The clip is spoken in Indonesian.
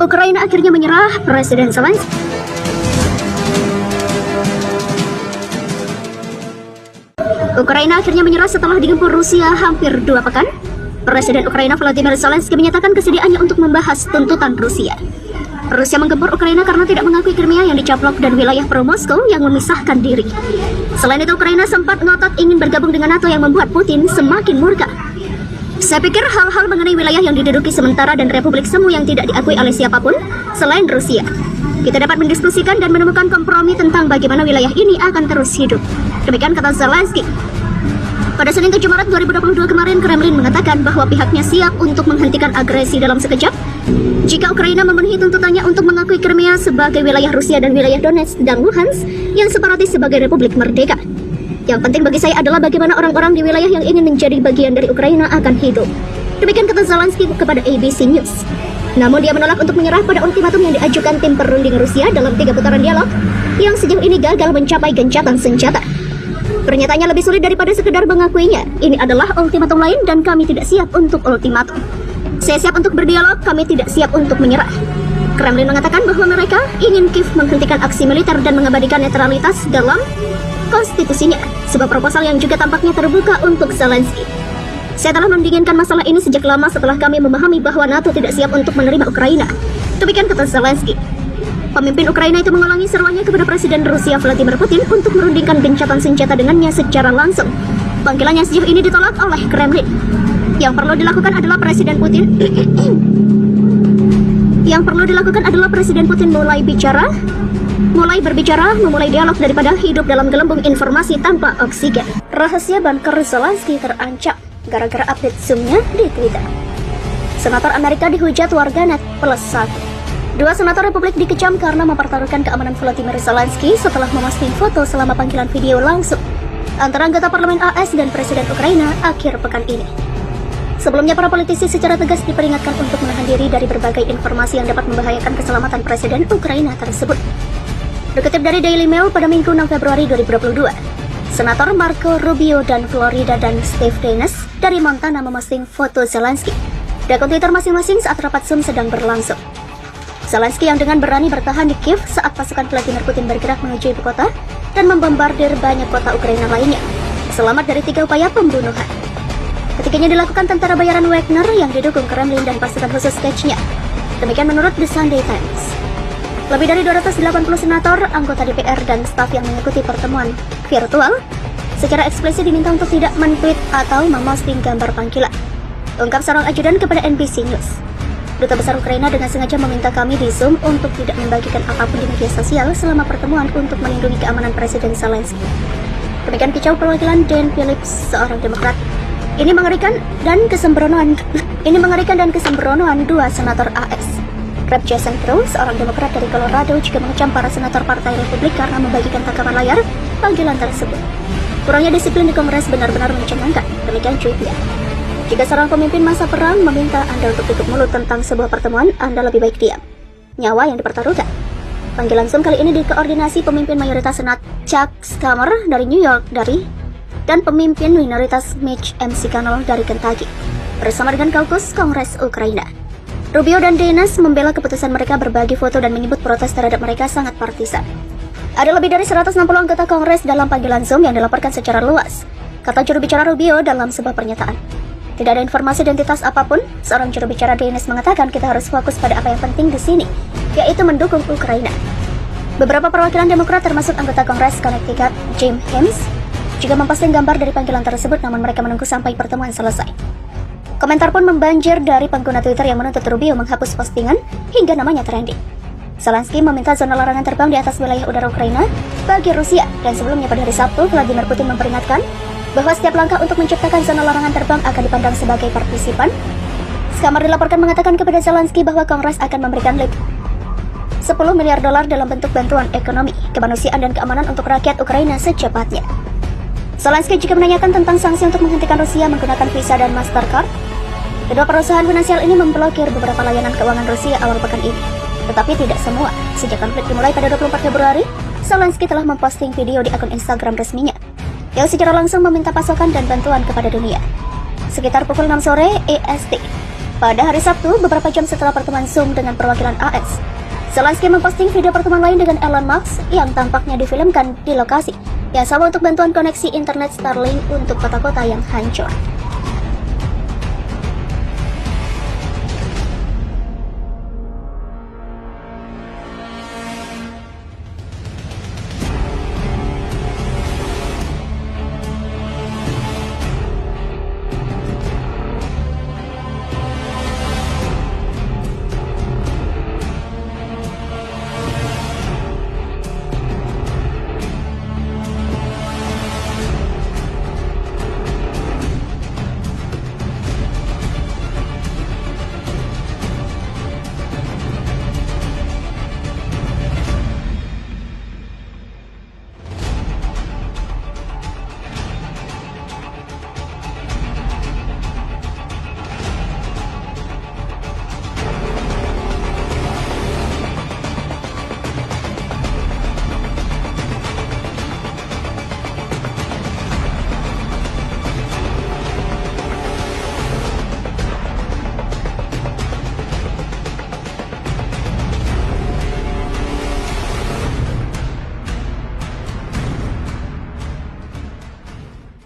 Ukraina akhirnya menyerah, Presiden Zelensky. Ukraina akhirnya menyerah setelah digempur Rusia hampir 2 pekan. Presiden Ukraina Volodymyr Zelensky menyatakan kesediaannya untuk membahas tuntutan Rusia. Rusia menggempur Ukraina karena tidak mengakui Crimea yang dicaplok dan wilayah pro-Moskow yang memisahkan diri. Selain itu, Ukraina sempat ngotot ingin bergabung dengan NATO yang membuat Putin semakin murka. Saya pikir hal-hal mengenai wilayah yang diduduki sementara dan Republik Semu yang tidak diakui oleh siapapun selain Rusia. Kita dapat mendiskusikan dan menemukan kompromi tentang bagaimana wilayah ini akan terus hidup. Demikian kata Zelensky. Pada Senin 7 Maret 2022 kemarin, Kremlin mengatakan bahwa pihaknya siap untuk menghentikan agresi dalam sekejap jika Ukraina memenuhi tuntutannya untuk mengakui Crimea sebagai wilayah Rusia dan wilayah Donetsk dan Luhansk yang separatis sebagai Republik Merdeka. Yang penting bagi saya adalah bagaimana orang-orang di wilayah yang ingin menjadi bagian dari Ukraina akan hidup. Demikian kata Zelensky kepada ABC News. Namun dia menolak untuk menyerah pada ultimatum yang diajukan tim perunding Rusia dalam 3 putaran dialog yang sejauh ini gagal mencapai gencatan senjata. Pernyataannya lebih sulit daripada sekedar mengakuinya. Ini adalah ultimatum lain dan kami tidak siap untuk ultimatum. Saya siap untuk berdialog, kami tidak siap untuk menyerah. Kremlin mengatakan bahwa mereka ingin Kiev menghentikan aksi militer dan mengabadikan netralitas dalam konstitusinya, sebuah proposal yang juga tampaknya terbuka untuk Zelensky. Saya telah mendinginkan masalah ini sejak lama setelah kami memahami bahwa NATO tidak siap untuk menerima Ukraina. Demikian kata Zelensky. Pemimpin Ukraina itu mengulangi seruannya kepada Presiden Rusia Vladimir Putin untuk merundingkan gencatan senjata dengannya secara langsung. Panggilannya sejauh ini ditolak oleh Kremlin. Yang perlu dilakukan adalah Presiden Putin mulai berbicara, memulai dialog daripada hidup dalam gelembung informasi tanpa oksigen. Rahasia bunker Zelensky terancam gara-gara update Zoom-nya di Twitter. Senator Amerika dihujat warganet +1. 2 senator Republik dikecam karena mempertaruhkan keamanan Volodymyr Zelensky setelah memposting foto selama panggilan video langsung antara anggota parlemen AS dan Presiden Ukraina akhir pekan ini. Sebelumnya, para politisi secara tegas diperingatkan untuk menahan diri dari berbagai informasi yang dapat membahayakan keselamatan Presiden Ukraina tersebut. Dikutip dari Daily Mail pada Minggu 6 Februari 2022, Senator Marco Rubio dan Florida dan Steve Daines dari Montana memposting foto Zelensky di akun Twitter masing-masing saat rapat Zoom sedang berlangsung. Zelensky yang dengan berani bertahan di Kiev saat pasukan Vladimir Putin bergerak menuju ibu kota dan membombardir banyak kota Ukraina lainnya, selamat dari 3 upaya pembunuhan. Ketiganya dilakukan tentara bayaran Wagner yang didukung Kremlin dan pasukan khusus Chechnya. Demikian menurut The Sunday Times. Lebih dari 280 senator, anggota DPR, dan staf yang mengikuti pertemuan virtual secara eksplisit diminta untuk tidak men-tweet atau memposting gambar panggilan, ungkap seorang ajudan kepada NBC News. Duta Besar Ukraina dengan sengaja meminta kami di Zoom untuk tidak membagikan apapun di media sosial selama pertemuan untuk melindungi keamanan Presiden Zelensky. Demikian kicau perwakilan Dan Phillips, seorang Demokrat. Ini mengerikan dan kesembronoan 2 senator AS. Rep Jason Crow, seorang Demokrat dari Colorado, juga mengecam para senator Partai Republik karena membagikan tangkapan layar panggilan tersebut. Kurangnya disiplin di Kongres benar-benar mencengangkan, demikian tweetnya. Jika seorang pemimpin masa perang meminta Anda untuk tutup mulut tentang sebuah pertemuan, Anda lebih baik diam. Nyawa yang dipertaruhkan. Panggilan Zoom kali ini dikoordinasi pemimpin mayoritas Senat Chuck Schumer dari New York dan pemimpin minoritas Mitch McConnell dari Kentucky, bersama dengan kaukus Kongres Ukraina. Rubio dan Daines membela keputusan mereka berbagi foto dan menyebut protes terhadap mereka sangat partisan. Ada lebih dari 160 anggota Kongres dalam panggilan Zoom yang dilaporkan secara luas, kata juru bicara Rubio dalam sebuah pernyataan. Tidak ada informasi identitas apapun. Seorang juru bicara Daines mengatakan kita harus fokus pada apa yang penting di sini, yaitu mendukung Ukraina. Beberapa perwakilan Demokrat termasuk anggota Kongres Connecticut Jim Himes juga memposting gambar dari panggilan tersebut, namun mereka menunggu sampai pertemuan selesai. Komentar pun membanjir dari pengguna Twitter yang menuntut Rubio menghapus postingan hingga namanya trending. Zelensky meminta zona larangan terbang di atas wilayah udara Ukraina bagi Rusia, dan sebelumnya pada hari Sabtu, Vladimir Putin memperingatkan bahwa setiap langkah untuk menciptakan zona larangan terbang akan dipandang sebagai partisipan. Schumer dilaporkan mengatakan kepada Zelensky bahwa Kongres akan memberikan $10 miliar dalam bentuk bantuan ekonomi, kemanusiaan, dan keamanan untuk rakyat Ukraina secepatnya. Zelensky juga menanyakan tentang sanksi untuk menghentikan Rusia menggunakan Visa dan Mastercard. Kedua perusahaan finansial ini memblokir beberapa layanan keuangan Rusia awal pekan ini. Tetapi tidak semua. Sejak konflik dimulai pada 24 Februari, Zelensky telah memposting video di akun Instagram resminya yang secara langsung meminta pasokan dan bantuan kepada dunia. Sekitar pukul 6 sore EST, Pada hari Sabtu, beberapa jam setelah pertemuan Zoom dengan perwakilan AS, Zelensky memposting video pertemuan lain dengan Elon Musk yang tampaknya difilmkan di lokasi yang sama untuk bantuan koneksi internet Starlink untuk kota-kota yang hancur.